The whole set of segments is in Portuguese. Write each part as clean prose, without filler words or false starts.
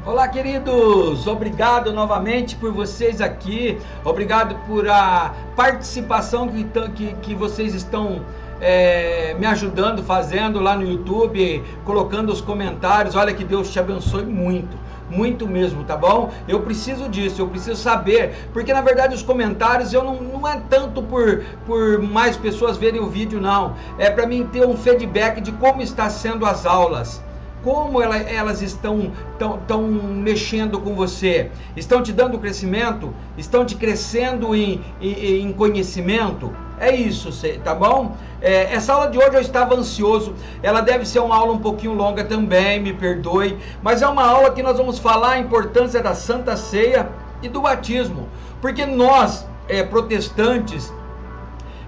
Olá, queridos, obrigado novamente por vocês aqui, obrigado por a participação que vocês estão me ajudando, fazendo lá no YouTube, colocando os comentários. Olha, que Deus te abençoe muito, muito mesmo, tá bom? Eu preciso disso, eu preciso saber, porque na verdade os comentários não é tanto por mais pessoas verem o vídeo, não, é para mim ter um feedback de como está sendo as aulas. Como elas estão mexendo com você? Estão te dando crescimento? Estão te crescendo em conhecimento? É isso, tá bom? Essa aula de hoje eu estava ansioso. Ela deve ser uma aula um pouquinho longa também, me perdoe. Mas é uma aula que nós vamos falar a importância da Santa Ceia e do batismo. Porque nós, protestantes,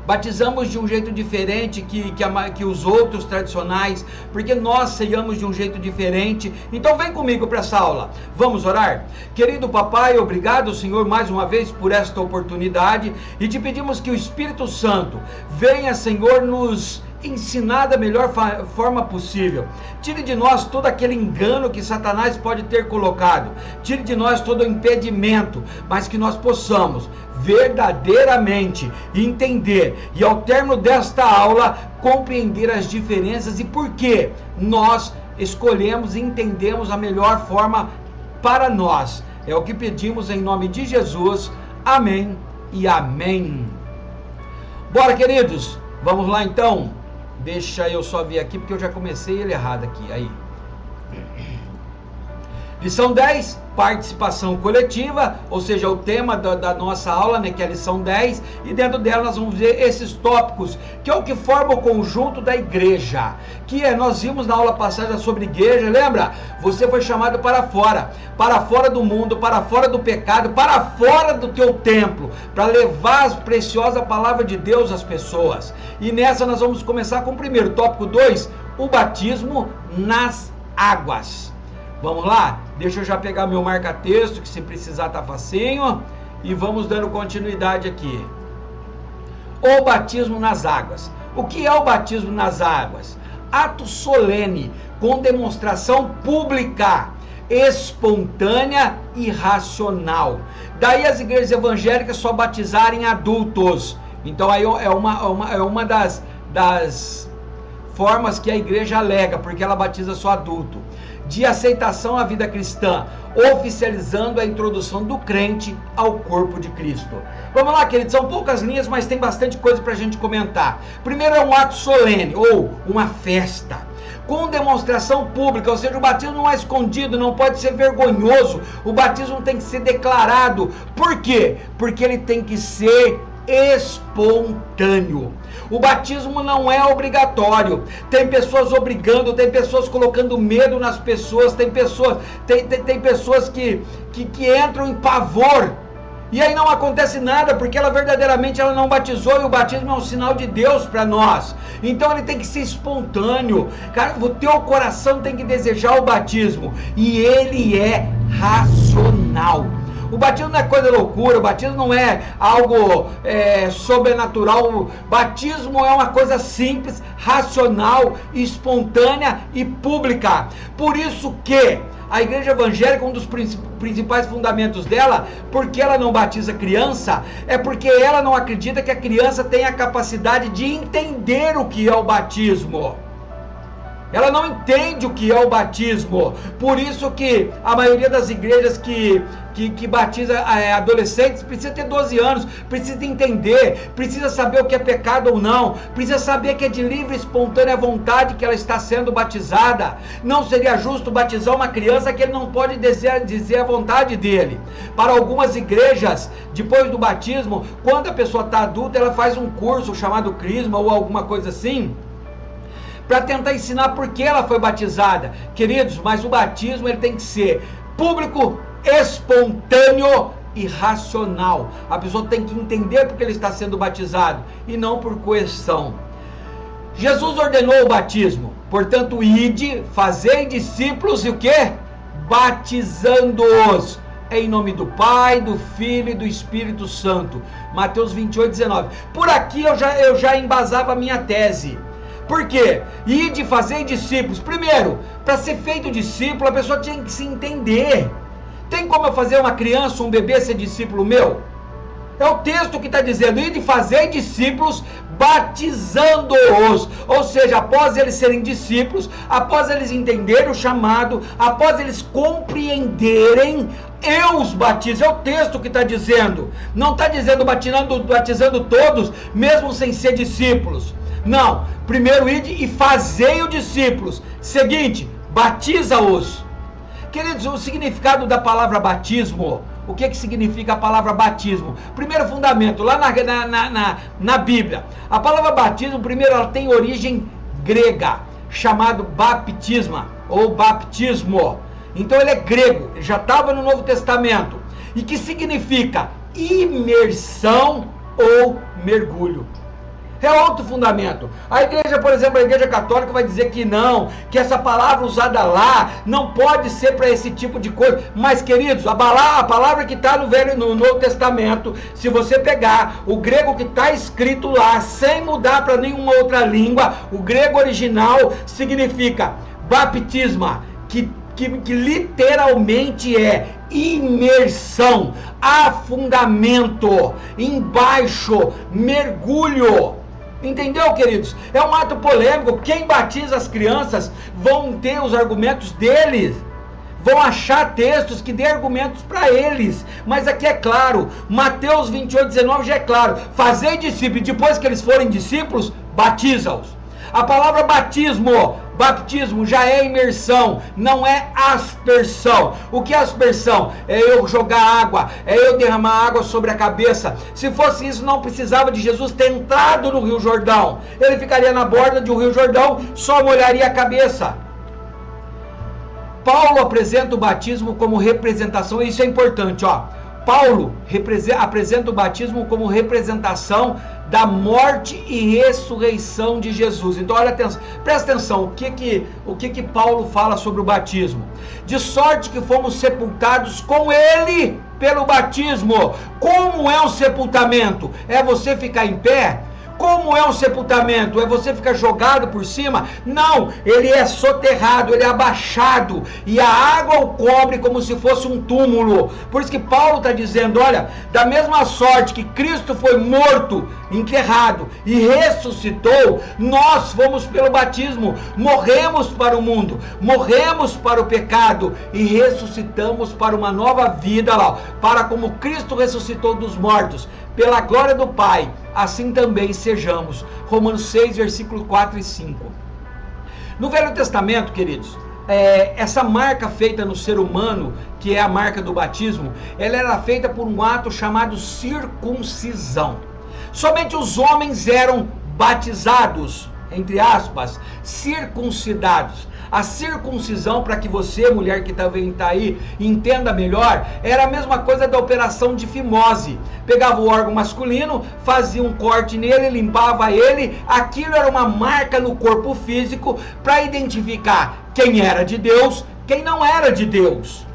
batizamos de um jeito diferente que os outros tradicionais, porque nós ceiamos de um jeito diferente. Então vem comigo para essa aula, vamos orar? Querido papai, obrigado, Senhor, mais uma vez por esta oportunidade, e te pedimos que o Espírito Santo venha, Senhor, nos ensinar da melhor forma possível. Tire de nós todo aquele engano que Satanás pode ter colocado, tire de nós todo o impedimento, mas que nós possamos verdadeiramente entender, e ao término desta aula compreender as diferenças e por que nós escolhemos e entendemos a melhor forma para nós. É o que pedimos em nome de Jesus. Amém e amém. Bora, queridos, vamos lá então. Deixa eu só ver aqui, porque eu já comecei ele errado aqui. Aí. Lição 10, participação coletiva, ou seja, o tema da nossa aula, né, que é a lição 10, e dentro dela nós vamos ver esses tópicos, que é o que forma o conjunto da igreja, nós vimos na aula passada sobre igreja, lembra? Você foi chamado para fora do mundo, para fora do pecado, para fora do teu templo, para levar a preciosa palavra de Deus às pessoas. E nessa nós vamos começar com o primeiro, tópico 2, o batismo nas águas. Vamos lá? Deixa eu já pegar meu marca-texto, que se precisar tá facinho, e vamos dando continuidade aqui. O batismo nas águas. O que é o batismo nas águas? Ato solene, com demonstração pública, espontânea e racional. Daí as igrejas evangélicas só batizarem adultos. Então aí é uma das formas que a igreja alega, porque ela batiza só adulto. De aceitação à vida cristã, oficializando a introdução do crente ao corpo de Cristo. Vamos lá, queridos, são poucas linhas, mas tem bastante coisa para a gente comentar. Primeiro é um ato solene, ou uma festa, com demonstração pública, ou seja, o batismo não é escondido, não pode ser vergonhoso, o batismo tem que ser declarado. Por quê? Porque ele tem que ser espontâneo. O batismo não é obrigatório. Tem pessoas obrigando, tem pessoas colocando medo nas pessoas, tem pessoas que entram em pavor, e aí não acontece nada, porque ela verdadeiramente não batizou, e o batismo é um sinal de Deus para nós. Então ele tem que ser espontâneo, cara, o teu coração tem que desejar o batismo, e ele é racional. O batismo não é coisa de loucura, o batismo não é algo sobrenatural, o batismo é uma coisa simples, racional, espontânea e pública. Por isso que a igreja evangélica, um dos principais fundamentos dela, porque ela não batiza criança, é porque ela não acredita que a criança tenha a capacidade de entender o que é o batismo. Ela não entende o que é o batismo. Por isso que a maioria das igrejas que batiza adolescentes precisa ter 12 anos, precisa entender, precisa saber o que é pecado ou não, precisa saber que é de livre e espontânea vontade que ela está sendo batizada. Não seria justo batizar uma criança que ele não pode dizer a vontade dele. Para algumas igrejas, depois do batismo, quando a pessoa está adulta, ela faz um curso chamado crisma ou alguma coisa assim, para tentar ensinar por que ela foi batizada. Queridos, mas o batismo ele tem que ser público, espontâneo e racional. A pessoa tem que entender porque ele está sendo batizado e não por coerção. Jesus ordenou o batismo, portanto, ide, fazei discípulos e o quê? Batizando-os em nome do Pai, do Filho e do Espírito Santo. Mateus 28, 19. Por aqui eu já embasava a minha tese. Por quê? Ide fazer discípulos. Primeiro, para ser feito discípulo, a pessoa tinha que se entender. Tem como eu fazer uma criança, um bebê ser discípulo meu? É o texto que está dizendo, ide fazer discípulos, batizando-os. Ou seja, após eles serem discípulos, após eles entenderem o chamado, após eles compreenderem, eu os batizo. É o texto que está dizendo. Não está dizendo batizando todos, mesmo sem ser discípulos. Não. Primeiro ide e fazei os discípulos. Seguinte, batiza-os. Queridos, o significado da palavra batismo, o que significa a palavra batismo? Primeiro fundamento, lá na Bíblia, a palavra batismo, primeiro, ela tem origem grega, chamado baptisma, ou baptismo. Então ele é grego, ele já estava no Novo Testamento, e que significa imersão ou mergulho. É outro fundamento. A igreja, por exemplo, a igreja católica vai dizer que não, que essa palavra usada lá não pode ser para esse tipo de coisa. Mas, queridos, a palavra que está no Novo Testamento, se você pegar o grego que está escrito lá, sem mudar para nenhuma outra língua, o grego original significa baptisma, que literalmente é imersão, afundamento, embaixo, mergulho. Entendeu, queridos? É um ato polêmico. Quem batiza as crianças vão ter os argumentos deles, vão achar textos que dê argumentos para eles. Mas aqui é claro, Mateus 28:19 já é claro: fazei discípulos, depois que eles forem discípulos, batiza-os. A palavra batismo já é imersão, não é aspersão. O que é aspersão? É eu jogar água, é eu derramar água sobre a cabeça. Se fosse isso, não precisava de Jesus ter entrado no Rio Jordão. Ele ficaria na borda do Rio Jordão, só molharia a cabeça. Paulo apresenta o batismo como representação, e isso é importante, ó. Paulo apresenta o batismo como representação da morte e ressurreição de Jesus. Então, olha atenção, presta atenção, o que Paulo fala sobre o batismo? De sorte que fomos sepultados com ele pelo batismo. Como é o sepultamento? É você ficar em pé? Como é um sepultamento? É você ficar jogado por cima? Não, ele é soterrado, ele é abaixado, e a água o cobre como se fosse um túmulo. Por isso que Paulo está dizendo, olha, da mesma sorte que Cristo foi morto, enterrado e ressuscitou, nós fomos pelo batismo, morremos para o mundo, morremos para o pecado e ressuscitamos para uma nova vida, lá, para como Cristo ressuscitou dos mortos, pela glória do Pai, assim também sejamos. Romanos 6, versículo 4 e 5. No Velho Testamento, queridos, essa marca feita no ser humano, que é a marca do batismo, ela era feita por um ato chamado circuncisão. Somente os homens eram batizados, entre aspas, circuncidados. A circuncisão, para que você, mulher que está aí, entenda melhor, era a mesma coisa da operação de fimose. Pegava o órgão masculino, fazia um corte nele, limpava ele, aquilo era uma marca no corpo físico para identificar quem era de Deus, quem não era de Deus.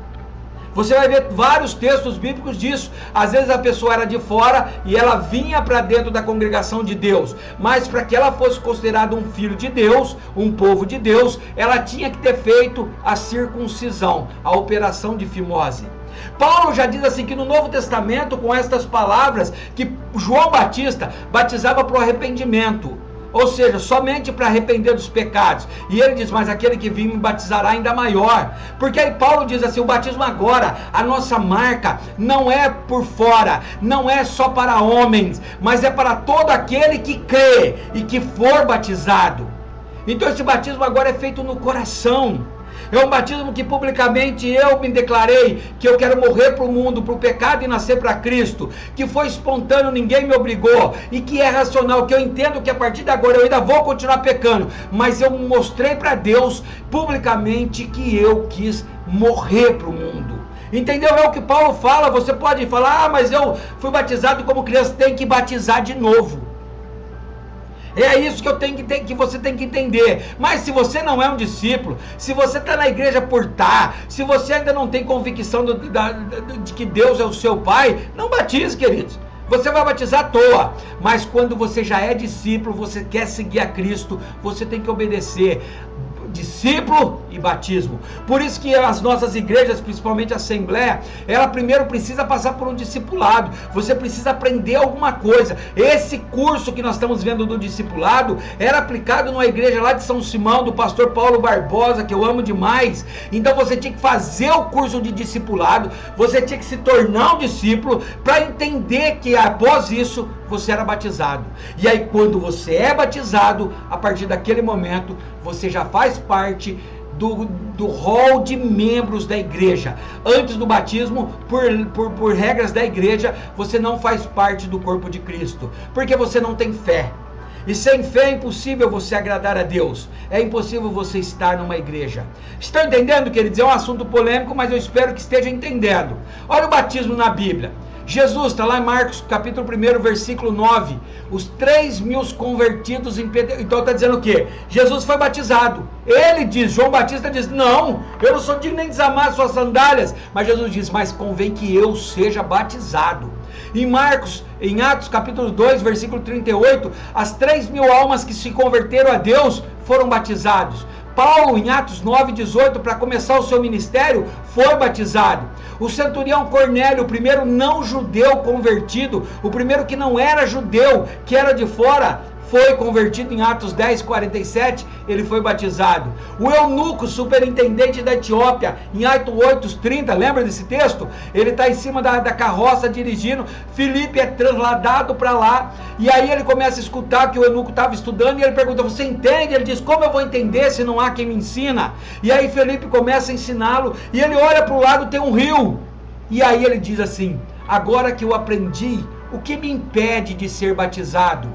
Você vai ver vários textos bíblicos disso. Às vezes a pessoa era de fora e ela vinha para dentro da congregação de Deus, mas para que ela fosse considerada um filho de Deus, um povo de Deus, ela tinha que ter feito a circuncisão, a operação de fimose. Paulo já diz assim que no Novo Testamento, com estas palavras, que João Batista batizava para o arrependimento, ou seja, somente para arrepender dos pecados. E ele diz, mas aquele que vir me batizará ainda maior. Porque aí Paulo diz assim, o batismo agora, a nossa marca, não é por fora, não é só para homens, mas é para todo aquele que crê e que for batizado. Então esse batismo agora é feito no coração. É um batismo que publicamente eu me declarei que eu quero morrer para o mundo, para o pecado e nascer para Cristo, que foi espontâneo, ninguém me obrigou, e que é racional, que eu entendo que a partir de agora eu ainda vou continuar pecando, mas eu mostrei para Deus publicamente que eu quis morrer para o mundo. Entendeu? É o que Paulo fala. Você pode falar, mas eu fui batizado como criança. Tem que batizar de novo. É isso que você tem que entender. Mas se você não é um discípulo, se você está na igreja por estar, se você ainda não tem convicção de que Deus é o seu Pai, não batize, queridos. Você vai batizar à toa, mas quando você já é discípulo, você quer seguir a Cristo, você tem que obedecer. Discípulo e batismo. Por isso que as nossas igrejas, principalmente a Assembleia, ela primeiro precisa passar por um discipulado. Você precisa aprender alguma coisa. Esse curso que nós estamos vendo do discipulado era aplicado numa igreja lá de São Simão, do pastor Paulo Barbosa, que eu amo demais. Então você tinha que fazer o curso de discipulado, você tinha que se tornar um discípulo para entender que após isso você era batizado. E aí quando você é batizado, a partir daquele momento você já faz parte do rol de membros da igreja. Antes do batismo, por regras da igreja, você não faz parte do corpo de Cristo, porque você não tem fé. E sem fé é impossível você agradar a Deus. É impossível você estar numa igreja. Estão entendendo, queridos? É um assunto polêmico, mas eu espero que esteja entendendo. Olha o batismo na Bíblia. Jesus, está lá em Marcos capítulo 1, versículo 9, os 3.000 convertidos em Pedro. Então está dizendo o quê? Jesus foi batizado. Ele diz, João Batista diz, não, eu não sou digno nem de desamar suas sandálias. Mas Jesus diz, mas convém que eu seja batizado. Em Atos capítulo 2, versículo 38, as 3.000 almas que se converteram a Deus foram batizados. Paulo, em Atos 9:18, para começar o seu ministério, foi batizado. O centurião Cornélio, o primeiro não judeu convertido, o primeiro que não era judeu, que era de fora, foi convertido em Atos 10:47, ele foi batizado. O eunuco, superintendente da Etiópia, em Atos 8:30, lembra desse texto? Ele está em cima da carroça dirigindo, Filipe é trasladado para lá, e aí ele começa a escutar que o eunuco estava estudando, e ele pergunta, você entende? Ele diz, como eu vou entender se não há quem me ensina? E aí Filipe começa a ensiná-lo, e ele olha para o lado, tem um rio, e aí ele diz assim, agora que eu aprendi, o que me impede de ser batizado?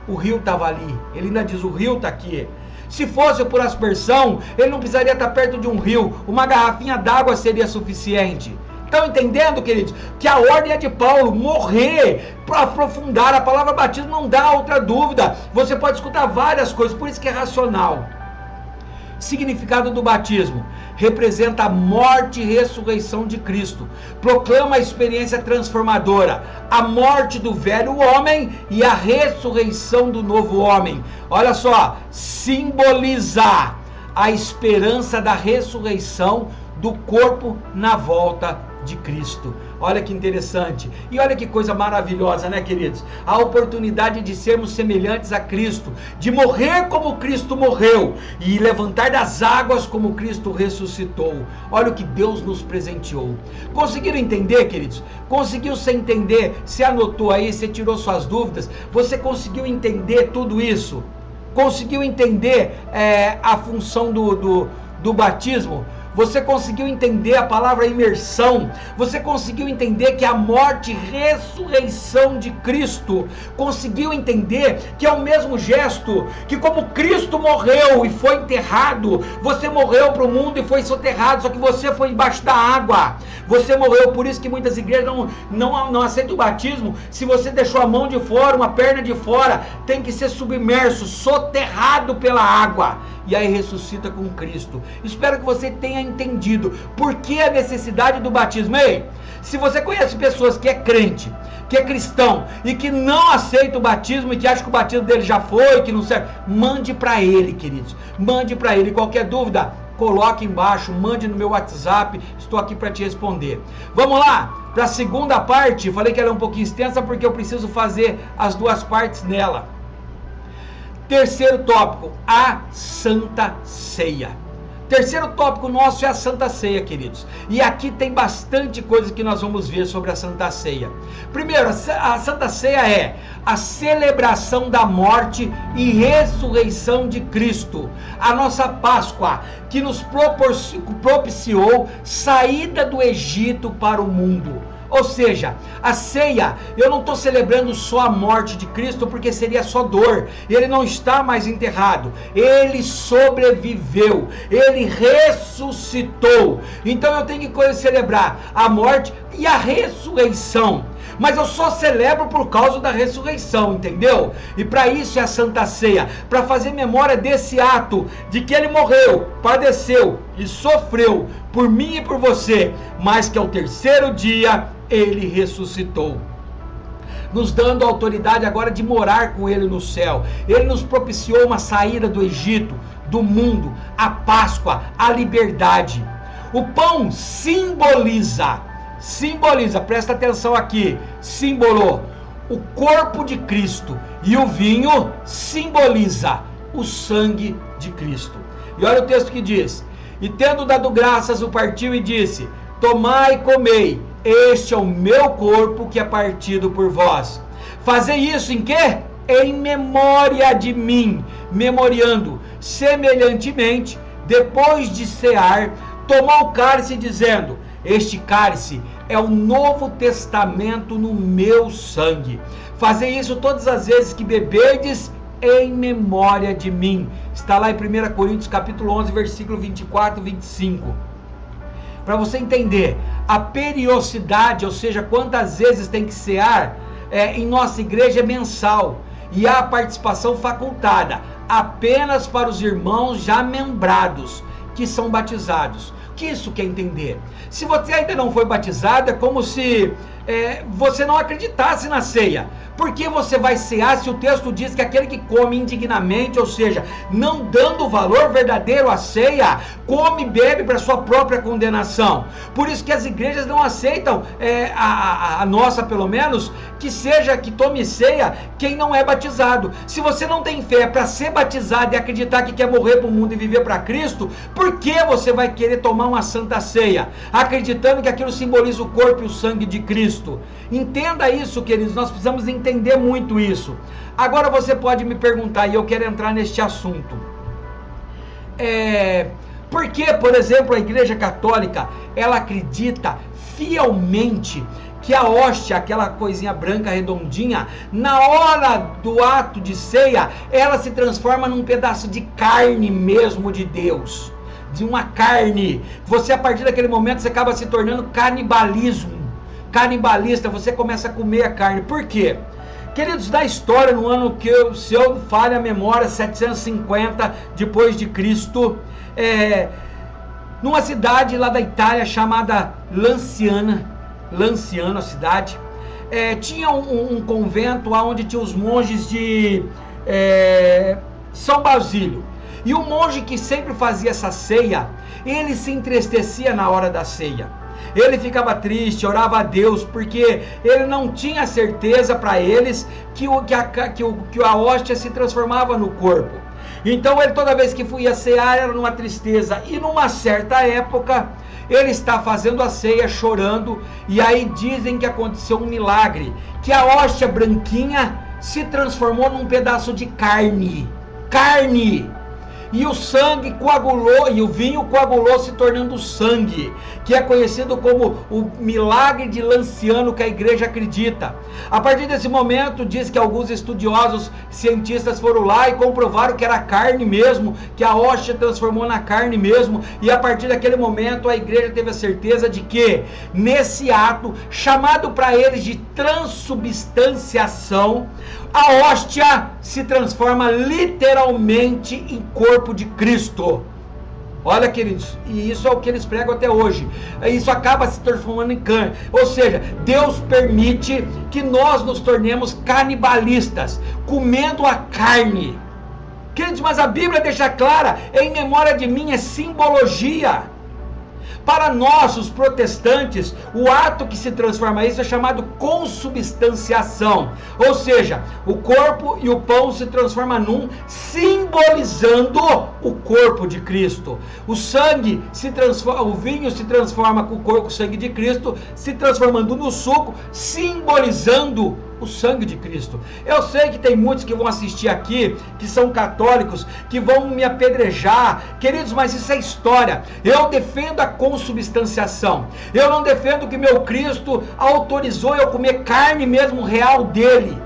O rio estava ali, ele ainda diz, o rio está aqui. Se fosse por aspersão, ele não precisaria estar perto de um rio, uma garrafinha d'água seria suficiente. Estão entendendo, queridos? Que a ordem é de Paulo, morrer para aprofundar. A palavra batismo não dá outra dúvida. Você pode escutar várias coisas, por isso que é racional. Significado do batismo: representa a morte e ressurreição de Cristo, proclama a experiência transformadora, a morte do velho homem e a ressurreição do novo homem. Olha só, simboliza a esperança da ressurreição do corpo na volta de Cristo. Olha que interessante. E olha que coisa maravilhosa, né, queridos? A oportunidade de sermos semelhantes a Cristo, de morrer como Cristo morreu e levantar das águas como Cristo ressuscitou. Olha o que Deus nos presenteou. Conseguiram entender, queridos? Conseguiu você entender? Você anotou aí, você tirou suas dúvidas? Você conseguiu entender tudo isso? Conseguiu entender a função do batismo? Você conseguiu entender a palavra imersão? Você conseguiu entender que a morte e ressurreição de Cristo? Conseguiu entender que é o mesmo gesto? Que como Cristo morreu e foi enterrado, você morreu para o mundo e foi soterrado, só que você foi embaixo da água. Você morreu, por isso que muitas igrejas não aceitam o batismo. Se você deixou a mão de fora, uma perna de fora, tem que ser submerso, soterrado pela água. E aí ressuscita com Cristo. Espero que você tenha entendido por que a necessidade do batismo. Ei, se você conhece pessoas que é crente, que é cristão e que não aceita o batismo e que acha que o batismo dele já foi, que não serve, mande para ele, queridos. Mande para ele. Qualquer dúvida, coloque embaixo, mande no meu WhatsApp, estou aqui para te responder. Vamos lá, para a segunda parte. Falei que ela é um pouquinho extensa porque eu preciso fazer as duas partes nela. Terceiro tópico, a Santa Ceia. Terceiro tópico nosso é a Santa Ceia, queridos. E aqui tem bastante coisa que nós vamos ver sobre a Santa Ceia. Primeiro, a Santa Ceia é a celebração da morte e ressurreição de Cristo. A nossa Páscoa, que nos propiciou saída do Egito para o mundo. Ou seja, a ceia, eu não estou celebrando só a morte de Cristo, porque seria só dor. Ele não está mais enterrado, ele sobreviveu, ele ressuscitou. Então eu tenho que celebrar a morte e a ressurreição. Mas eu só celebro por causa da ressurreição, entendeu? E para isso é a Santa Ceia, para fazer memória desse ato, de que ele morreu, padeceu e sofreu por mim e por você, mas que ao terceiro dia ele ressuscitou. nos dando a autoridade agora de morar com Ele no céu. Ele nos propiciou uma saída do Egito, do mundo, a Páscoa, a liberdade. O pão simboliza, presta atenção aqui, símbolo, o corpo de Cristo, e o vinho simboliza o sangue de Cristo. E olha o texto que diz: e tendo dado graças, o partiu e disse: tomai e comei, este é o meu corpo que é partido por vós. Fazei isso em quê? Em memória de mim. Memoriando. Semelhantemente, depois de cear, tomou o cálice, dizendo: este cálice é o novo testamento no meu sangue. Fazei isso todas as vezes que beberdes, em memória de mim. Está lá em 1 Coríntios capítulo 11, versículo 24 e 25. Para você entender a periodicidade, ou seja, quantas vezes tem que cear, em nossa igreja é mensal. E há a participação facultada apenas para os irmãos já membrados, que são batizados. O que isso quer entender? Se você ainda não foi batizado, é como se você não acreditasse na ceia. Por que você vai cear se o texto diz que aquele que come indignamente, ou seja, não dando valor verdadeiro à ceia, come e bebe para sua própria condenação? Por isso que as igrejas não aceitam, a nossa pelo menos, que tome ceia quem não é batizado. Se você não tem fé para ser batizado e acreditar que quer morrer para o mundo e viver para Cristo, por que você vai querer tomar uma santa ceia, acreditando que aquilo simboliza o corpo e o sangue de Cristo? Entenda isso, queridos, nós precisamos entender muito isso. Agora você pode me perguntar, e eu quero entrar neste assunto, por que, por exemplo, a Igreja Católica, ela acredita fielmente que a hóstia, aquela coisinha branca redondinha, na hora do ato de ceia, ela se transforma num pedaço de carne mesmo de Deus, de uma carne? Você, a partir daquele momento, você acaba se tornando canibalista, você começa a comer a carne. Por quê? Queridos, da história, no ano que, se eu falho a memória, 750 depois de Cristo, numa cidade lá da Itália chamada Lanciano, a cidade, tinha um convento onde tinha os monges de São Basílio. E o monge que sempre fazia essa ceia, ele se entristecia na hora da ceia. Ele ficava triste, orava a Deus, porque ele não tinha certeza para eles que a hóstia se transformava no corpo. Então ele, toda vez que ia cear, era numa tristeza. E numa certa época, ele está fazendo a ceia, chorando, e aí dizem que aconteceu um milagre, que a hóstia branquinha se transformou num pedaço de carne, e o sangue coagulou, e o vinho coagulou, se tornando sangue, que é conhecido como o milagre de Lanciano, que a igreja acredita. A partir desse momento, diz que alguns estudiosos, cientistas foram lá e comprovaram que era carne mesmo, que a hóstia transformou na carne mesmo, e a partir daquele momento a igreja teve a certeza de que, nesse ato, chamado para eles de transubstanciação, a hóstia se transforma literalmente em corpo de Cristo. Olha, queridos, e isso é o que eles pregam até hoje. Isso acaba se transformando em carne. Ou seja, Deus permite que nós nos tornemos canibalistas, comendo a carne. Queridos, mas a Bíblia deixa clara, em memória de mim, é simbologia. Para nós, os protestantes, o ato que se transforma isso é chamado consubstanciação. Ou seja, o corpo e o pão se transformam num, simbolizando o corpo de Cristo. O sangue se transforma, o vinho se transforma com o corpo, o sangue de Cristo, se transformando no suco, simbolizando o sangue de Cristo. Eu sei que tem muitos que vão assistir aqui, que são católicos, que vão me apedrejar, queridos, mas isso é história. Eu defendo a consubstanciação. Eu não defendo que meu Cristo autorizou eu comer carne mesmo real dele.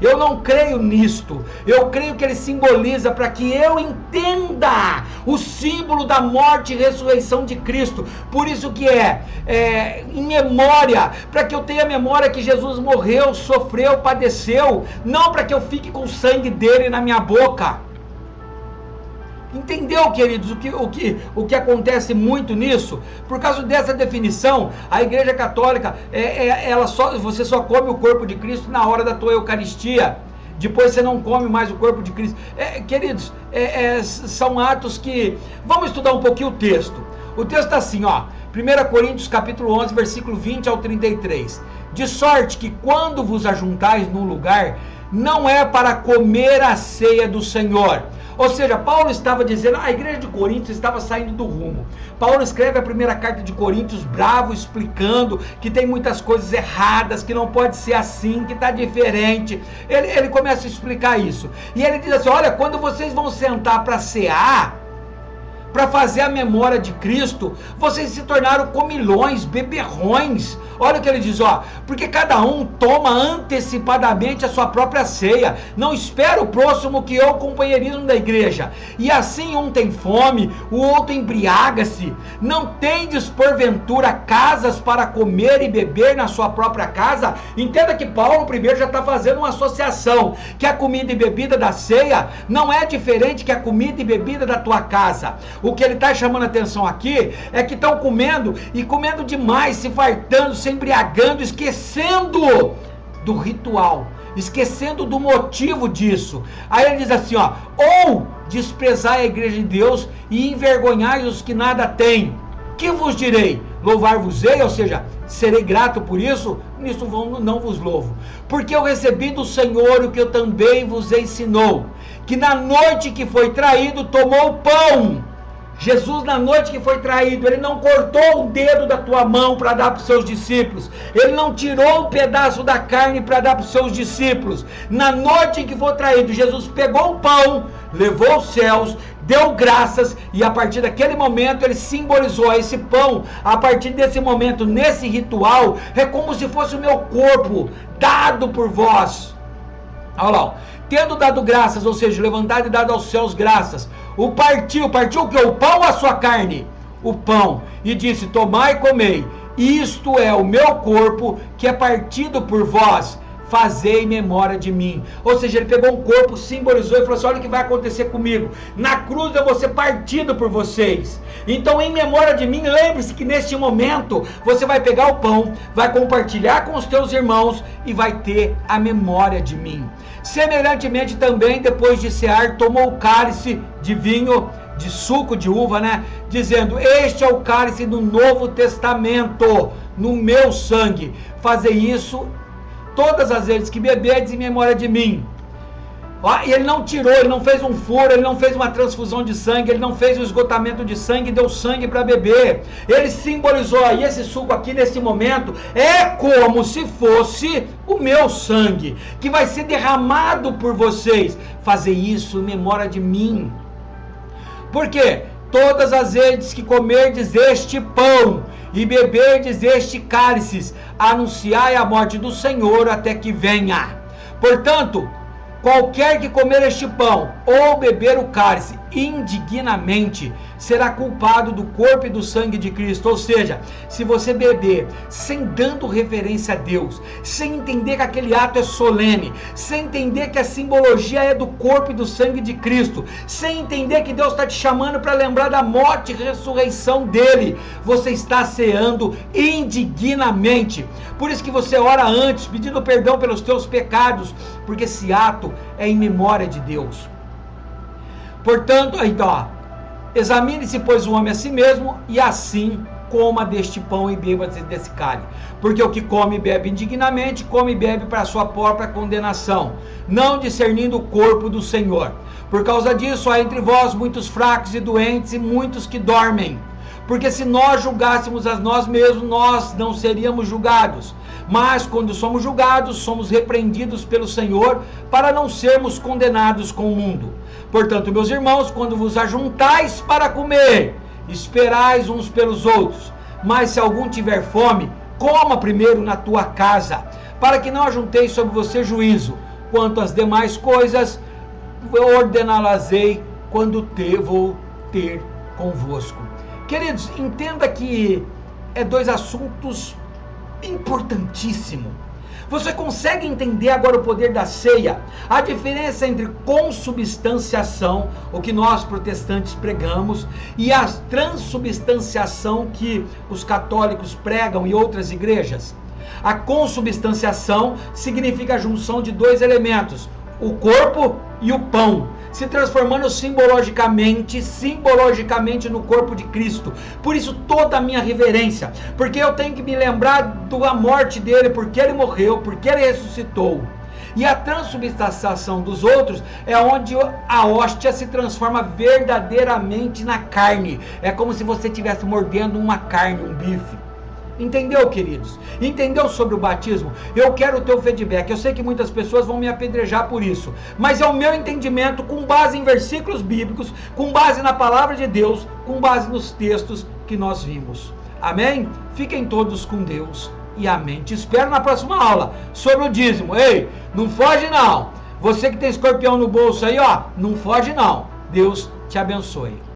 Eu não creio nisto. Eu creio que ele simboliza para que eu entenda o símbolo da morte e ressurreição de Cristo. Por isso que em memória, para que eu tenha memória que Jesus morreu, sofreu, padeceu, não para que eu fique com o sangue dele na minha boca. Entendeu, queridos, o que acontece muito nisso? Por causa dessa definição, a Igreja Católica, você só come o corpo de Cristo na hora da tua Eucaristia. Depois você não come mais o corpo de Cristo. Queridos, são atos que... Vamos estudar um pouquinho o texto. O texto está assim, ó. 1 Coríntios capítulo 11, versículo 20 ao 33. De sorte que quando vos ajuntais num lugar, não é para comer a ceia do Senhor. Ou seja, Paulo estava dizendo, a igreja de Coríntios estava saindo do rumo. Paulo escreve a primeira carta de Coríntios bravo, explicando que tem muitas coisas erradas, que não pode ser assim, que está diferente. Ele começa a explicar isso. E ele diz assim, olha, quando vocês vão sentar para cear, para fazer a memória de Cristo, vocês se tornaram comilões, beberrões. Olha o que ele diz, ó, porque cada um toma antecipadamente a sua própria ceia, não espera o próximo, que é o companheirismo da igreja, e assim um tem fome, o outro embriaga-se. Não tendes porventura casas para comer e beber na sua própria casa? Entenda que Paulo primeiro já está fazendo uma associação, que a comida e bebida da ceia não é diferente que a comida e bebida da tua casa. O que ele está chamando a atenção aqui é que estão comendo, e comendo demais, se fartando, se embriagando, esquecendo do ritual, esquecendo do motivo disso. Aí ele diz assim, ó, ou desprezai a igreja de Deus e envergonhai os que nada têm. Que vos direi? Louvar-vos-ei, ou seja, serei grato por isso? Nisso não vos louvo. Porque eu recebi do Senhor o que eu também vos ensinou, que na noite que foi traído, tomou o pão. Jesus, na noite que foi traído, ele não cortou o dedo da tua mão para dar para os seus discípulos, ele não tirou um pedaço da carne para dar para os seus discípulos. Na noite em que foi traído, Jesus pegou o pão, levou aos céus, deu graças, e a partir daquele momento ele simbolizou esse pão. A partir desse momento, nesse ritual, é como se fosse o meu corpo dado por vós. Olha lá, tendo dado graças, ou seja, levantado e dado aos céus graças, partiu o que? O pão ou a sua carne? O pão. E disse, tomai e comei, isto é o meu corpo, que é partido por vós, fazei memória de mim. Ou seja, ele pegou um corpo, simbolizou e falou assim, olha o que vai acontecer comigo. Na cruz eu vou ser partido por vocês. Então, em memória de mim, lembre-se que neste momento, você vai pegar o pão, vai compartilhar com os teus irmãos e vai ter a memória de mim. Semelhantemente também, depois de cear, tomou o cálice de vinho, de suco de uva, né? Dizendo, este é o cálice do Novo Testamento, no meu sangue. Fazei isso todas as vezes que beberdes em memória de mim. E ele não tirou, ele não fez um furo, ele não fez uma transfusão de sangue, ele não fez um esgotamento de sangue, deu sangue para beber. Ele simbolizou, e esse suco aqui nesse momento é como se fosse o meu sangue, que vai ser derramado por vocês. Fazer isso em memória de mim. Por quê? Todas as vezes que comerdes este pão e beberdes este cálice, anunciai a morte do Senhor até que venha. Portanto, qualquer que comer este pão ou beber o cálice indignamente será culpado do corpo e do sangue de Cristo. Ou seja, se você beber sem dando referência a Deus, sem entender que aquele ato é solene, sem entender que a simbologia é do corpo e do sangue de Cristo, sem entender que Deus está te chamando para lembrar da morte e ressurreição dele, você está ceando indignamente. Por isso que você ora antes, pedindo perdão pelos teus pecados, porque esse ato é em memória de Deus. Portanto, então, examine-se, pois, o homem a si mesmo, e assim coma deste pão e beba desse cálice. Porque o que come e bebe indignamente, come e bebe para a sua própria condenação, não discernindo o corpo do Senhor. Por causa disso, há entre vós muitos fracos e doentes, e muitos que dormem. Porque se nós julgássemos a nós mesmos, nós não seríamos julgados. Mas quando somos julgados, somos repreendidos pelo Senhor, para não sermos condenados com o mundo. Portanto, meus irmãos, quando vos ajuntais para comer, esperais uns pelos outros. Mas se algum tiver fome, coma primeiro na tua casa, para que não ajunteis sobre você juízo. Quanto às demais coisas, ordená-las-ei quando vou ter convosco. Queridos, entenda que é dois assuntos importantíssimos. Você consegue entender agora o poder da ceia? A diferença entre consubstanciação, o que nós protestantes pregamos, e a transubstanciação que os católicos pregam e outras igrejas? A consubstanciação significa a junção de dois elementos, o corpo e o pão, se transformando simbologicamente no corpo de Cristo. Por isso toda a minha reverência, porque eu tenho que me lembrar da morte dele, porque ele morreu, porque ele ressuscitou. E a transubstanciação dos outros é onde a hóstia se transforma verdadeiramente na carne. É como se você estivesse mordendo uma carne, um bife. Entendeu, queridos? Entendeu sobre o batismo? Eu quero o teu feedback. Eu sei que muitas pessoas vão me apedrejar por isso, mas é o meu entendimento com base em versículos bíblicos, com base na palavra de Deus, com base nos textos que nós vimos. Amém? Fiquem todos com Deus e amém. Te espero na próxima aula sobre o dízimo. Ei, não foge não. Você que tem escorpião no bolso aí, ó, não foge não. Deus te abençoe.